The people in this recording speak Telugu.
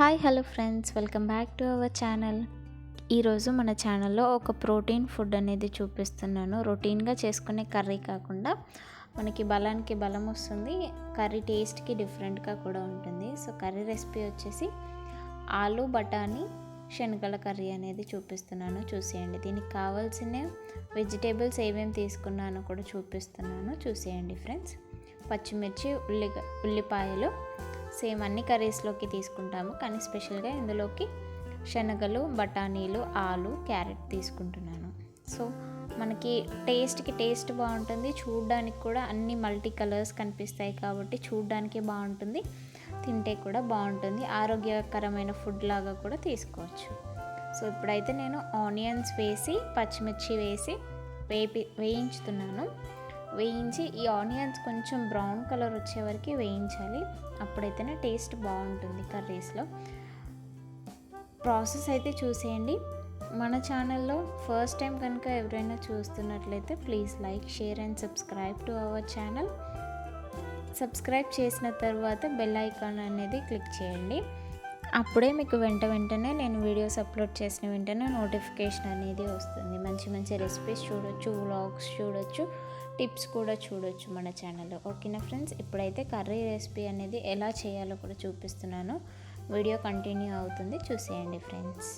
Hi hello friends, welcome back to our channel. ఈరోజు మన ఛానల్లో ఒక ప్రోటీన్ ఫుడ్ అనేది చూపిస్తున్నాను. రొటీన్గా చేసుకునే కర్రీ కాకుండా మనకి బలానికి బలం వస్తుంది, కర్రీ టేస్ట్కి డిఫరెంట్గా కూడా ఉంటుంది. సో కర్రీ రెసిపీ వచ్చేసి ఆలు బఠానీ శనగల కర్రీ అనేది చూపిస్తున్నాను, చూసేయండి. దీనికి కావాల్సిన వెజిటేబుల్స్ ఏమేమి తీసుకున్నానో కూడా చూపిస్తున్నాను, చూసేయండి ఫ్రెండ్స్. పచ్చిమిర్చి, ఉల్లిపాయలు సేమ్ అన్ని కర్రీస్లోకి తీసుకుంటాము, కానీ స్పెషల్గా ఇందులోకి శనగలు, బఠానీలు, ఆలు, క్యారెట్ తీసుకుంటున్నాను. సో మనకి టేస్ట్ బాగుంటుంది, చూడడానికి కూడా అన్ని మల్టీ కలర్స్ కనిపిస్తాయి కాబట్టి చూడడానికి బాగుంటుంది, తింటే కూడా బాగుంటుంది, ఆరోగ్యకరమైన ఫుడ్ లాగా కూడా తీసుకోవచ్చు. సో ఇప్పుడైతే నేను ఆనియన్స్ వేసి పచ్చిమిర్చి వేసి వేయించుతున్నాను. వేయించి ఈ ఆనియన్స్ కొంచెం బ్రౌన్ కలర్ వచ్చే వరకు వేయించాలి, అప్పుడైతేనే టేస్ట్ బాగుంటుంది కర్రీస్లో. ప్రాసెస్ అయితే చూసేయండి. మన ఛానల్లో ఫస్ట్ టైం కనుక ఎవరైనా చూస్తున్నట్లయితే please like, share and subscribe to our channel. Subscribe చేసిన తర్వాత బెల్ ఐకాన్ అనేది క్లిక్ చేయండి, అప్పుడే మీకు వెంటనే నేను వీడియోస్ అప్లోడ్ చేసిన వెంటనే నోటిఫికేషన్ అనేది వస్తుంది. మంచి రెసిపీస్ చూడొచ్చు, వ్లాగ్స్ చూడొచ్చు, టిప్స్ కూడా చూడొచ్చు మన ఛానల్లో. ఓకేనా ఫ్రెండ్స్, ఇప్పుడైతే కర్రీ రెసిపీ అనేది ఎలా చేయాలో కూడా చూపిస్తున్నాను. వీడియో కంటిన్యూ అవుతుంది, చూసేయండి ఫ్రెండ్స్.